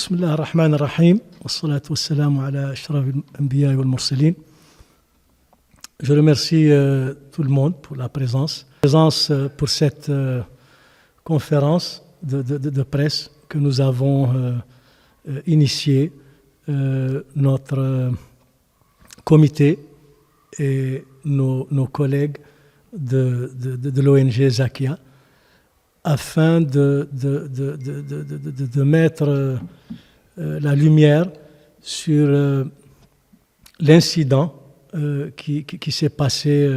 بسم الله الرحمن الرحيم والصلاة والسلام على أشرف الأنبياء والمرسلين. Je remercie tout le monde pour la présence. Pour cette conférence de presse que nous avons initiée, notre comité et nos collègues de l'ONG Zakia, afin de mettre la lumière sur l'incident qui s'est passé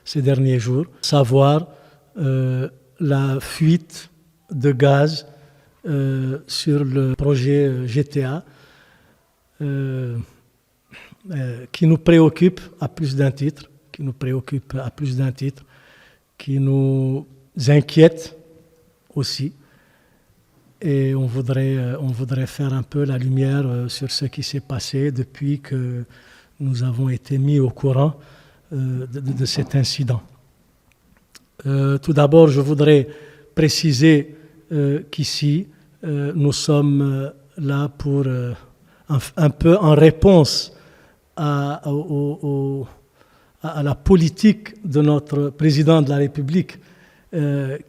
ces derniers jours, savoir la fuite de gaz sur le projet GTA qui nous préoccupe à plus d'un titre, qui nous inquiète aussi, et on voudrait faire un peu la lumière sur ce qui s'est passé depuis que nous avons été mis au courant de cet incident. Tout d'abord, je voudrais préciser qu'ici, nous sommes là pour un peu en réponse à la politique de notre président de la République,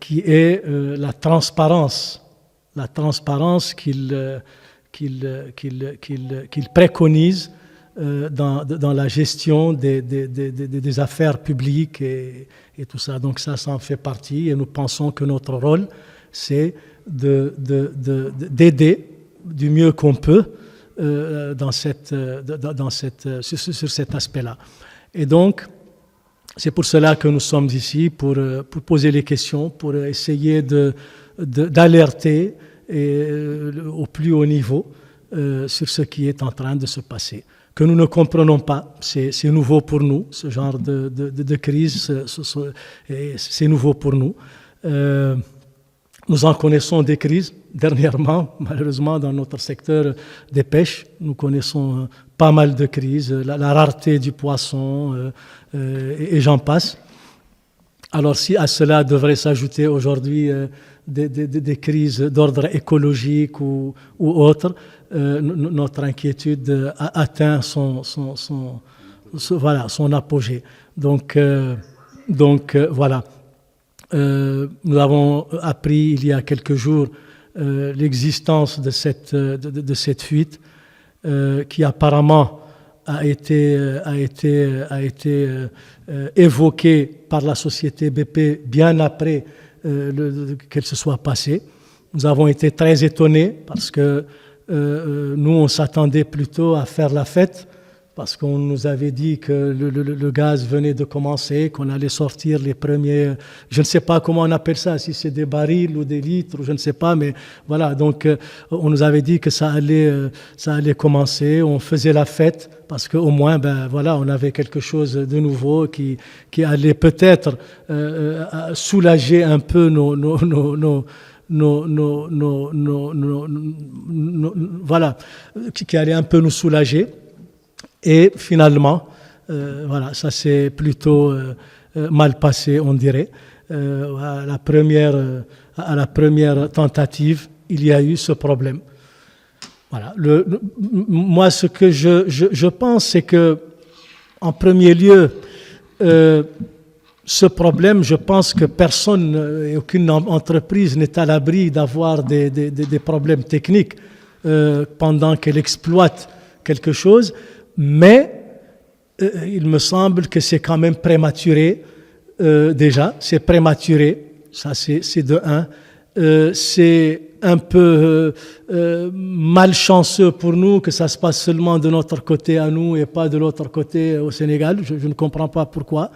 qui est la transparence qu'il préconise dans la gestion des affaires publiques et tout ça. Donc ça en fait partie, et nous pensons que notre rôle, c'est d'aider du mieux qu'on peut sur cet aspect-là. Et donc, c'est pour cela que nous sommes ici, pour poser les questions, pour essayer d'alerter au plus haut niveau sur ce qui est en train de se passer. Que nous ne comprenons pas, c'est nouveau pour nous, ce genre de crise, c'est nouveau pour nous. Nous en connaissons des crises dernièrement, malheureusement, dans notre secteur des pêches. Nous connaissons pas mal de crises, la rareté du poisson, et j'en passe. Alors si à cela devrait s'ajouter aujourd'hui des crises d'ordre écologique ou autre, notre inquiétude a atteint son apogée. Donc voilà. Nous avons appris il y a quelques jours l'existence de cette fuite qui apparemment a été évoquée par la société BP bien après qu'elle se soit passée. Nous avons été très étonnés parce que nous, on s'attendait plutôt à faire la fête, parce qu'on nous avait dit que le gaz venait de commencer, qu'on allait sortir les premiers, je ne sais pas comment on appelle ça, si c'est des barils ou des litres, je ne sais pas, mais voilà, donc on nous avait dit que ça allait commencer, on faisait la fête, parce qu'au moins, on avait quelque chose de nouveau qui allait peut-être soulager un peu qui allait un peu nous soulager. Et finalement, ça s'est plutôt mal passé, on dirait. À la première tentative, il y a eu ce problème. Voilà. Moi, ce que je pense, c'est que, en premier lieu, ce problème, je pense que personne et aucune entreprise n'est à l'abri d'avoir des problèmes techniques pendant qu'elle exploite quelque chose. Mais il me semble que c'est quand même prématuré déjà, c'est prématuré, ça c'est de un. C'est un peu malchanceux pour nous que ça se passe seulement de notre côté à nous et pas de l'autre côté au Sénégal, je ne comprends pas pourquoi.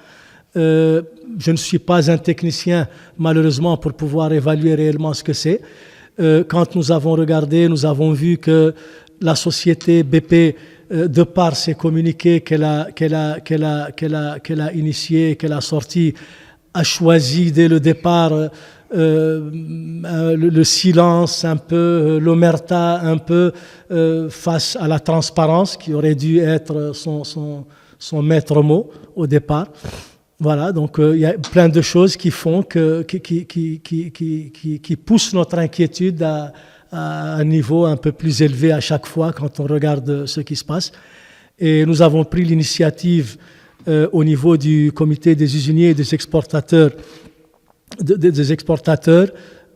Je ne suis pas un technicien malheureusement pour pouvoir évaluer réellement ce que c'est. Quand nous avons regardé, nous avons vu que la société BP, de par ses communiqués qu'elle a initiés, qu'elle a sortis, a choisi dès le départ le silence un peu, l'omerta un peu face à la transparence qui aurait dû être son maître mot au départ. Voilà, donc il y a plein de choses qui font qui poussent notre inquiétude à un niveau un peu plus élevé à chaque fois quand on regarde ce qui se passe. Et nous avons pris l'initiative au niveau du comité des usiniers et des exportateurs,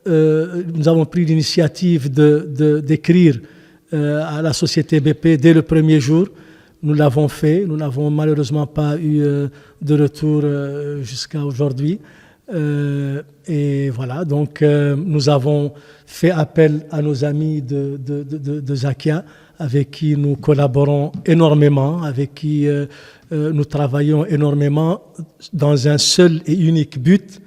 nous avons pris l'initiative d'écrire à la société BP dès le premier jour. Nous l'avons fait, nous n'avons malheureusement pas eu de retour jusqu'à aujourd'hui. Et voilà, donc nous avons fait appel à nos amis de Zakia, avec qui nous collaborons énormément, avec qui nous travaillons énormément dans un seul et unique but,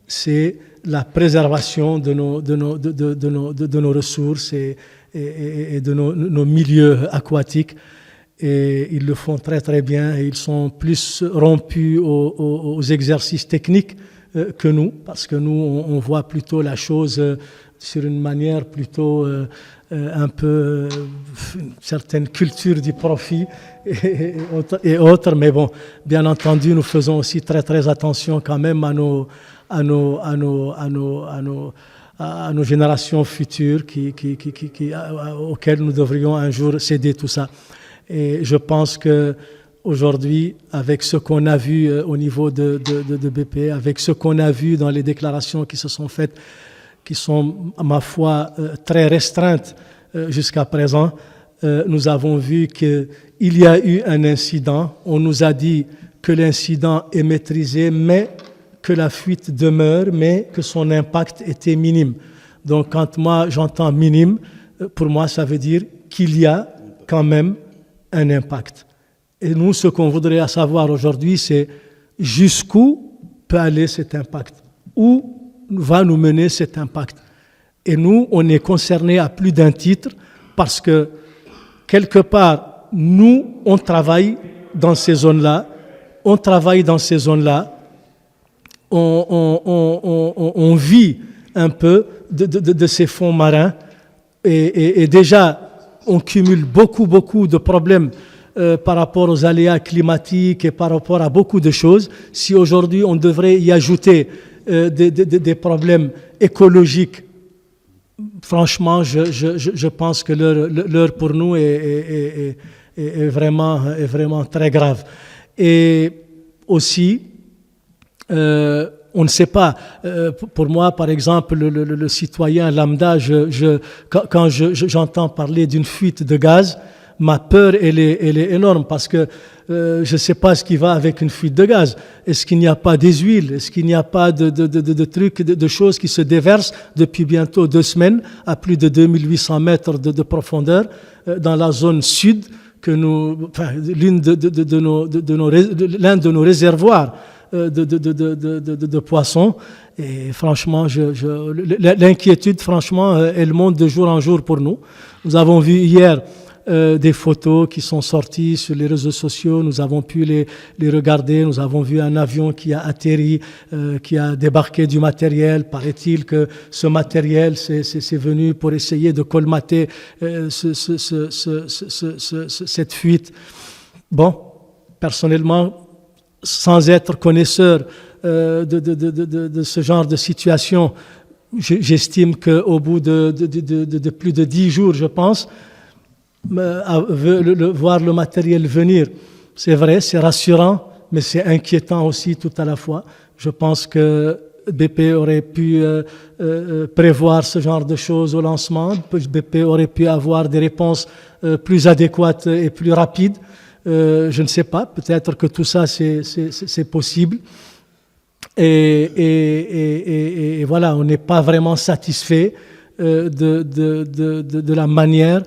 c'est la préservation de nos ressources et de nos milieux aquatiques. Et ils le font très très bien, et ils sont plus rompus aux exercices techniques que nous, parce que nous, on voit plutôt la chose sur une manière plutôt un peu une certaine culture du profit et autres. Mais bon, bien entendu, nous faisons aussi très très attention quand même à nos générations futures auxquelles nous devrions un jour céder tout ça. Et je pense que aujourd'hui, avec ce qu'on a vu au niveau de BP, avec ce qu'on a vu dans les déclarations qui se sont faites, qui sont, à ma foi, très restreintes jusqu'à présent, nous avons vu qu'il y a eu un incident. On nous a dit que l'incident est maîtrisé, mais que la fuite demeure, mais que son impact était minime. Donc, quand moi j'entends minime, pour moi, ça veut dire qu'il y a quand même un impact. Et nous, ce qu'on voudrait savoir aujourd'hui, c'est jusqu'où peut aller cet impact, où va nous mener cet impact. Et nous, on est concernés à plus d'un titre parce que, quelque part, nous, on travaille dans ces zones-là, on vit un peu de ces fonds marins et déjà, on cumule beaucoup de problèmes par rapport aux aléas climatiques et par rapport à beaucoup de choses. Si aujourd'hui on devrait y ajouter des problèmes écologiques, franchement, je pense que l'heure pour nous est vraiment très grave. Et aussi, on ne sait pas. Pour moi, par exemple, le citoyen lambda, quand j'entends parler d'une fuite de gaz, ma peur, elle est énorme parce que je ne sais pas ce qui va avec une fuite de gaz. Est-ce qu'il n'y a pas des huiles? Est-ce qu'il n'y a pas de trucs, de choses qui se déversent depuis bientôt 2 semaines à plus de 2800 mètres de profondeur dans la zone sud l'un de nos réservoirs de poissons. Et franchement, l'inquiétude, franchement, elle monte de jour en jour pour nous. Nous avons vu hier des photos qui sont sorties sur les réseaux sociaux, nous avons pu les regarder, nous avons vu un avion qui a atterri, qui a débarqué du matériel. Paraît-il que ce matériel, c'est venu pour essayer de colmater cette fuite. Bon, personnellement, sans être connaisseur de ce genre de situation, j'estime qu'au bout de plus de 10 jours, je pense, voir le matériel venir, c'est vrai, c'est rassurant, mais c'est inquiétant aussi tout à la fois. Je pense que BP aurait pu prévoir ce genre de choses au lancement. BP aurait pu avoir des réponses plus adéquates et plus rapides. Je ne sais pas, peut-être que tout ça c'est possible. Et voilà, on n'est pas vraiment satisfait de la manière,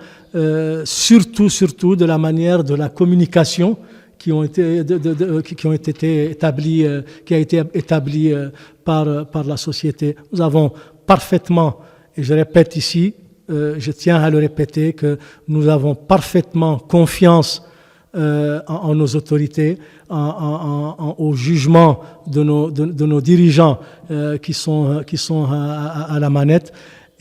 surtout de la manière de la communication qui a été établie par la société. Nous avons parfaitement, et je répète ici, je tiens à le répéter, que nous avons parfaitement confiance en nos autorités, au jugement de nos dirigeants qui sont à la manette.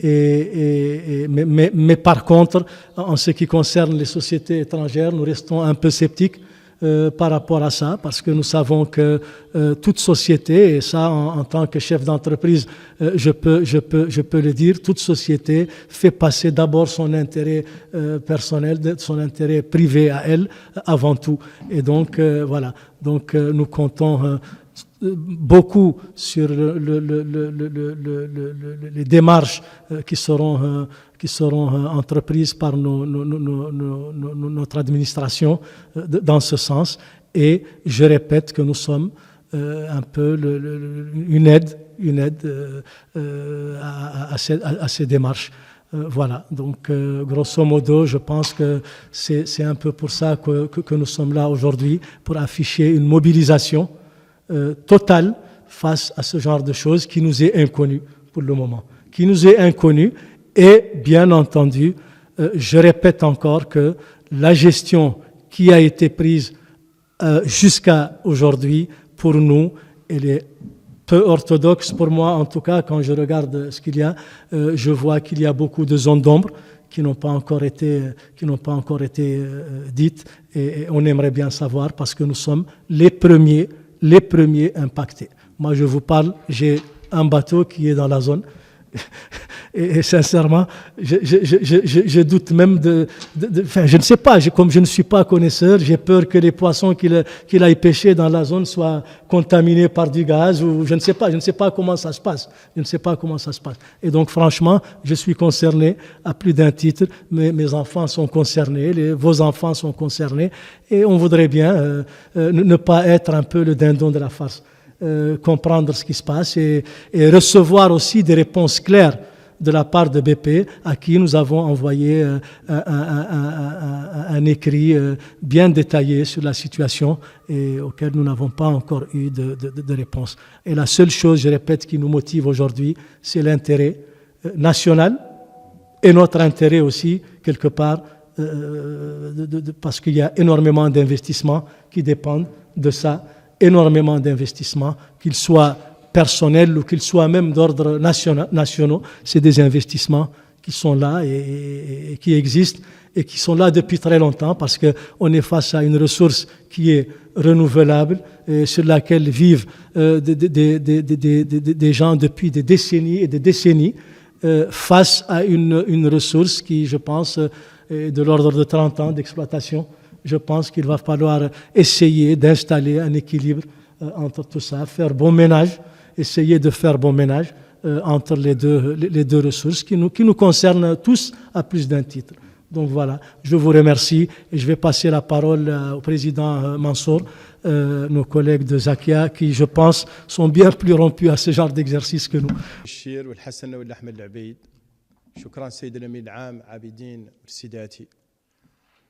Mais par contre, en ce qui concerne les sociétés étrangères, nous restons un peu sceptiques. par rapport à ça, parce que nous savons que toute société, et ça en tant que chef d'entreprise, je peux le dire, toute société fait passer d'abord son intérêt personnel, son intérêt privé à elle avant tout. Et donc voilà, donc nous comptons beaucoup sur les démarches qui seront entreprises par notre administration dans ce sens. Et je répète que nous sommes un peu une aide à ces démarches. Voilà, donc grosso modo, je pense que c'est un peu pour ça que nous sommes là aujourd'hui, pour afficher une mobilisation totale face à ce genre de choses qui nous est inconnu pour le moment, qui nous est inconnu. Et bien entendu, je répète encore que la gestion qui a été prise jusqu'à aujourd'hui, pour nous, elle est peu orthodoxe. Pour moi, en tout cas, quand je regarde ce qu'il y a, je vois qu'il y a beaucoup de zones d'ombre qui n'ont pas encore été dites, et on aimerait bien savoir, parce que nous sommes les premiers impactés. Moi, je vous parle, j'ai un bateau qui est dans la zone. Et sincèrement, je doute même enfin, je ne sais pas, comme je ne suis pas connaisseur, j'ai peur que les poissons qu'il aille pêcher dans la zone soient contaminés par du gaz, ou je ne sais pas comment ça se passe. Et donc, franchement, je suis concerné à plus d'un titre. Mes enfants sont concernés, vos enfants sont concernés, et on voudrait bien ne pas être un peu le dindon de la farce. Comprendre ce qui se passe et recevoir aussi des réponses claires de la part de BP, à qui nous avons envoyé un écrit bien détaillé sur la situation et auquel nous n'avons pas encore eu de réponse. Et la seule chose, je répète, qui nous motive aujourd'hui, c'est l'intérêt national et notre intérêt aussi, quelque part, parce qu'il y a énormément d'investissements qui dépendent de ça, énormément d'investissements, qu'ils soient personnels ou qu'ils soient même d'ordre nationaux. C'est des investissements qui sont là et qui existent et qui sont là depuis très longtemps, parce qu'on est face à une ressource qui est renouvelable, et sur laquelle vivent des gens depuis des décennies et des décennies, face à une ressource qui, je pense, est de l'ordre de 30 ans d'exploitation. Je pense qu'il va falloir essayer d'installer un équilibre entre tout ça, essayer de faire bon ménage entre les deux ressources qui nous concernent tous à plus d'un titre. Donc voilà, je vous remercie et je vais passer la parole au président Mansour, nos collègues de Zakia, qui, je pense, sont bien plus rompus à ce genre d'exercice que nous.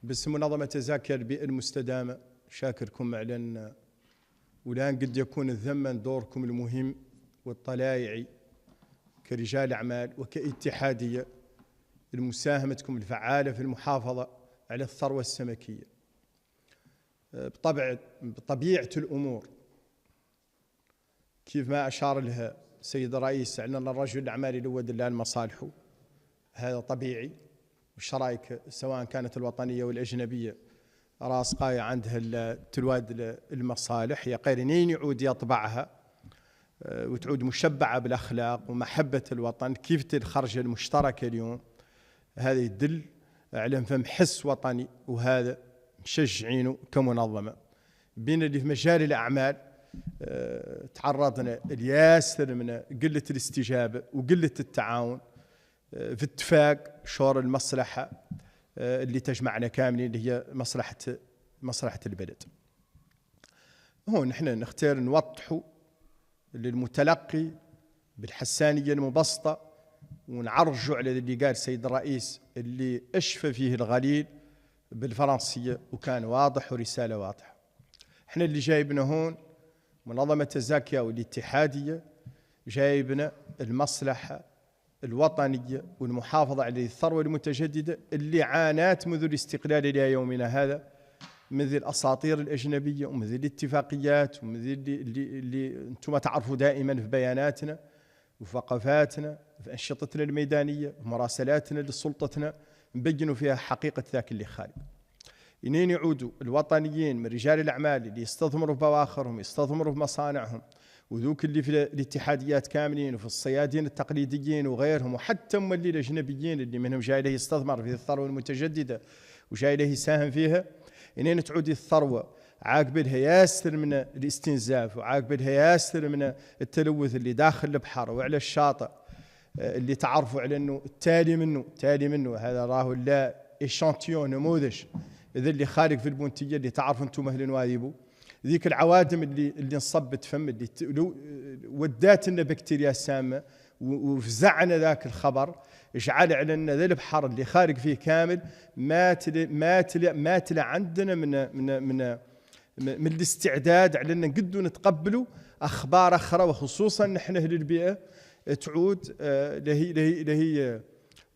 باسم منظمة زاكيا البيئة المستدامة شاكركم على ولان قد يكون الذمن دوركم المهم والطلائعي كرجال أعمال وكاتحادية لمساهمتكم الفعالة في المحافظة على الثروة السمكية. بطبيعة الأمور كيف ما أشار لها السيد الرئيس أن الرجل الأعمالي يلود الآن مصالحه، هذا طبيعي. والشرائك سواء كانت الوطنية والأجنبية راس قاية عندها تلواد المصالح، يا قيرنين يعود يطبعها وتعود مشبعة بالأخلاق ومحبة الوطن. كيف الخرجة المشتركة اليوم هذا يدل على فهم حس وطني، وهذا مشجعينه كمنظمة. بين اللي في مجال الأعمال تعرضنا الياسر من قلة الاستجابة وقلة التعاون في اتفاق شور المصلحة اللي تجمعنا كاملين، اللي هي مصلحة البلد. هون نحن نختار نوضحوا للمتلقي بالحسانية المبسطة، ونعرجوا على اللي قال السيد الرئيس اللي أشفى فيه الغليل بالفرنسية وكان واضح ورسالة واضحة. احنا اللي جايبنا هون منظمة زاكيا والاتحادية، جايبنا المصلحة الوطنية والمحافظة على الثروة المتجددة اللي عانت منذ الاستقلال إلى يومنا هذا، مثل الأساطير الأجنبية ومثل الاتفاقيات ومثل اللي أنتم تعرفوا دائما في بياناتنا وفي وقفاتنا في أنشطتنا الميدانية ومراسلاتنا لسلطتنا نبينوا فيها حقيقة ذاك اللي خالي. إنين يعودوا الوطنيين من رجال الأعمال اللي يستثمروا في بواخرهم، يستثمروا في مصانعهم، وذوك اللي في الاتحاديات كاملين وفي الصيادين التقليديين وغيرهم، وحتى اللي الأجنبيين اللي منهم جاي له يستثمر في الثروة المتجددة وجاي له يساهم فيها، إنين تعود الثروة عاقب لها ياسر من الاستنزاف وعاقب لها ياسر من التلوث اللي داخل البحر وعلى الشاطئ، اللي تعرفوا على انه تالي منه هذا راهو لا إشانتيون نموذج إذا اللي خارج في البونتية اللي تعرفوا انتم أهل نواذبوا، ذيك العوادم اللي انصبت فم اللي ودات لنا بكتيريا سامة وفزعنا ذاك الخبر، اجعل على ان ذا البحر اللي خارج فيه كامل ما تلا عندنا من الاستعداد على ان نقدروا نتقبلوا اخبار اخرى، وخصوصا نحن اهل البيئه تعود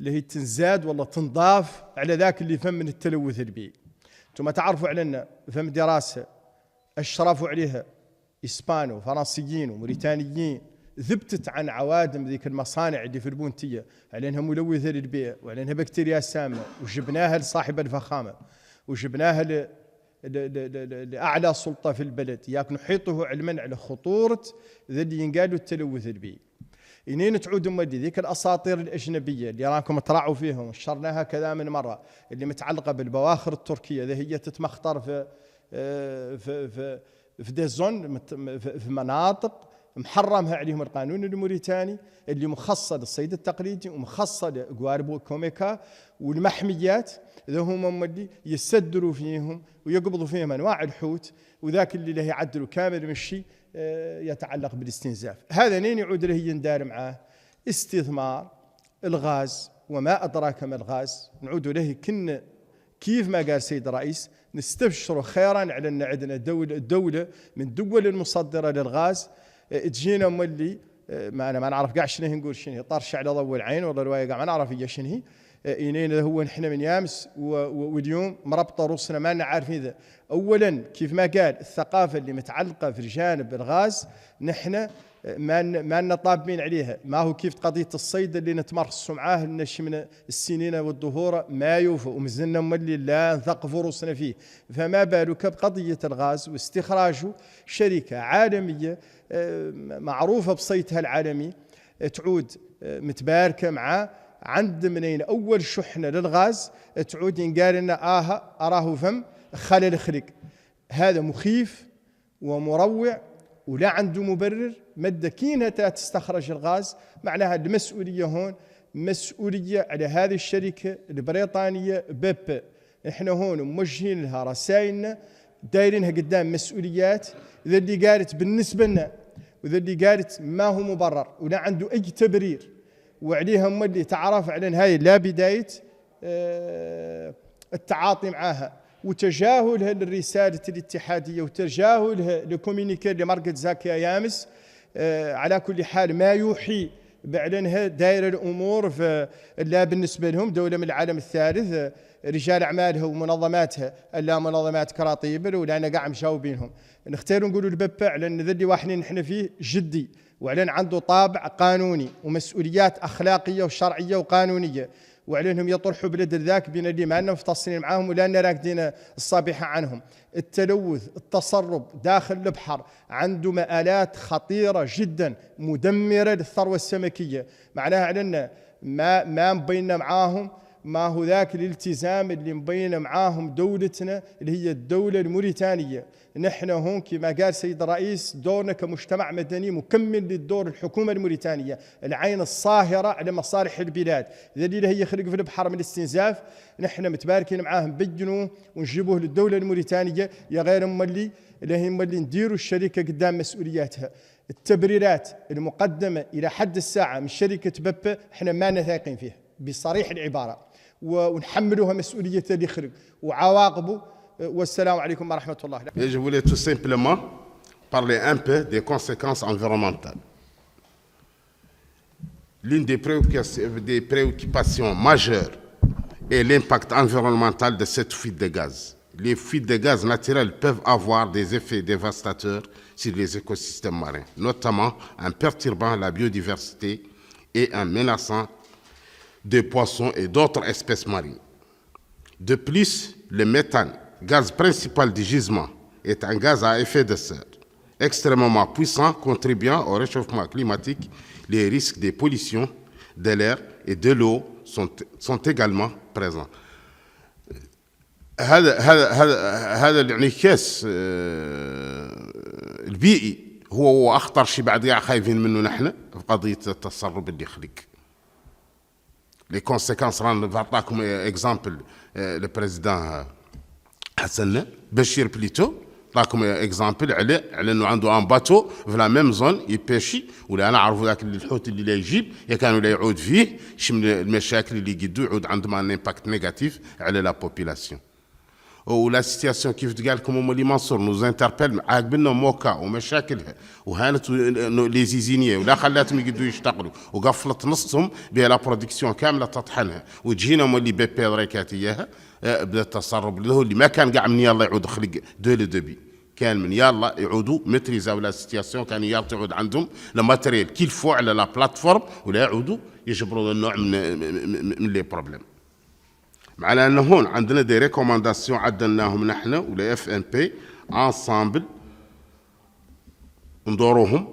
لهي تنزاد ولا تنضاف على ذاك اللي فهم من التلوث البيئي. ثم تعرفوا على ان فهم دراسه اشرفوا عليها اسبان وفرنسيين وموريتانيين، ذبتت عن عوادم ذيك المصانع اللي في البونتيه على انها ملوثه للبيئه وعلى انها بكتيريا سامه، وجبناها لصاحب الفخامه وجبناها لأعلى سلطة في البلد ياك نحيطه علما على خطورة ذا اللي ينقالوا التلوث البيئي. إنين تعودوا مدي ذيك الأساطير الأجنبية اللي راكم تراعوا فيهم وشرناها كذا من مرة، اللي متعلقة بالبواخر التركية، ذا هي تتمخطر في دي زون، في مناطق محرمها عليهم القانون الموريتاني اللي مخصص للصيد التقليدي ومخصص لقوارب كوميكا والمحميات، ذا هم اللي يسدروا فيهم ويقبضوا فيهم انواع الحوت، وذاك اللي له يعدلوا كامل من الشيء يتعلق بالاستنزاف. هذا نين يعود له يندار معاه استثمار الغاز، وما ادراك ما الغاز، نعود له كنا كيف ما قال سيد الرئيس نستبشروا خيرا على ان عندنا دولة من الدول المصدرة للغاز تجينا مولي ما نعرف قاع شنو نقول، شنو طرش على ضوء العين ولا روايه قاع ما نعرف هي شنو هي. إنينا هو نحن من يامس واليوم مربطه روسنا ما لنا عارفين ذا. اولا كيف ما قال الثقافه اللي متعلقه في جانب الغاز نحن ما لنا طابين عليها، ما هو كيف قضيه الصيد اللي نتمرسوا معاه لنا شي من السنين والدهور ما يوفى ومازلنا مولي لا نثقفوا روسنا فيه، فما بالك بقضيه الغاز واستخراجه شركه عالميه معروفه بصيتها العالمي تعود متباركه مع عند منين اول شحنه للغاز تعود ينقال لنا اراه فم خلل خلق. هذا مخيف ومروع ولا عنده مبرر. مدة كينها تستخرج الغاز معناها المسؤوليه هون مسؤوليه على هذه الشركه البريطانيه بيب. احنا هون موجهين لها رسائلنا دايرينها قدام مسؤوليات، اذا اللي قالت بالنسبه لنا واذا اللي قالت ما هو مبرر ولا عنده اي تبرير، وعليها اللي تعرف على ان هاي لا بدايه التعاطي معها وتجاهلها للرساله الاتحاديه وتجاهلها لكومينيكي اللي مرقت زاكيا يامس. على كل حال ما يوحي باعلانها دايره الامور لا بالنسبه لهم دوله من العالم الثالث، رجال اعمالها ومنظماتها لا منظمات كراطيب ولا انا قاع مجاوبينهم. نختار نقولوا الببع على ان ذا اللي واحنا نحن فيه جدي وعلى عنده طابع قانوني ومسؤوليات اخلاقيه وشرعيه وقانونيه، وعلى انهم يطرحوا بلد ذاك بين اللي ما لنا مفتصلين معاهم ولا لنا راكدين الصابحه عنهم. التلوث التسرب داخل البحر عنده مآلات خطيره جدا مدمره للثروه السمكيه، معناها على ان ما مبينا معاهم ما هو ذاك الالتزام اللي مبينا معاهم دولتنا اللي هي الدوله الموريتانيه. نحن هون كما قال سيد الرئيس دورنا كمجتمع مدني مكمل للدور الحكومه الموريتانيه، العين الصاهره على مصالح البلاد. ذليل هي خلق في البحر من الاستنزاف، نحن متباركين معاهم بينوه ونجيبوه للدوله الموريتانيه يا غير اللي نديروا الشركه قدام مسؤولياتها. التبريرات المقدمه الى حد الساعه من شركه بيب احنا ما نثاقين فيها بصريح العباره، ونحملوها مسؤوليه اللي خلق وعواقبه. والسلام عليكم ورحمة الله. Et je voulais tout simplement parler un peu des conséquences environnementales. L'une des préoccupations majeures est l'impact environnemental de cette fuite de gaz. Les fuites de gaz naturels peuvent avoir des effets dévastateurs sur les écosystèmes marins, notamment en perturbant la biodiversité et en menaçant des poissons et d'autres espèces marines. De plus, le méthane gaz principal du gisement, est un gaz à effet de serre extrêmement puissant, contribuant au réchauffement climatique. Les risques de pollution de l'air et de l'eau sont également présents. هذا الانعكاس البيئي هو اخطر شيء بعد قاع خايفين منه نحن في قضيه التسرب اللي يخلق. لي كونسيكونس راه نعطيكم اكزامبل لو بريزيدان حسن بشير بليتو نعطيكم اكزامبل على انه عنده ان باتو في لا ميم زون يبيشي ولا انا عارفوا ذاك الحوت اللي لا يجيب يا كانوا لا يعود فيه شمل المشاكل اللي يقدو يعود عندهم ان امباكت نيجاتيف على لا بوبيلاسيون. ولا سيتياسيون كيف تقال لكم هما اللي منصور نوز انتربيل عاقبنا موكا ومشاكلها وهانت لي زيزينيه ولا خلاتهم يقدروا يشتغلوا وقفلت نصهم بها لا برودكسيون كامله تطحنها وتجينا هما اللي بي بي ريكات اياها بدا التسرب اللي ما كان كاع من يلا يعود خلق دو لو دوبي كان من يلا يعودوا متريزاو لا سيتياسيون كان يلا تعود عندهم الماتريال كيلفو على لا بلاتفورم ولا يعودوا يجبروا النوع من لي بروبليم. معنا أنه هون عندنا دي ريكومانداسيون عدلناهم نحن ولا اف ان بي انسامبل ندوروهم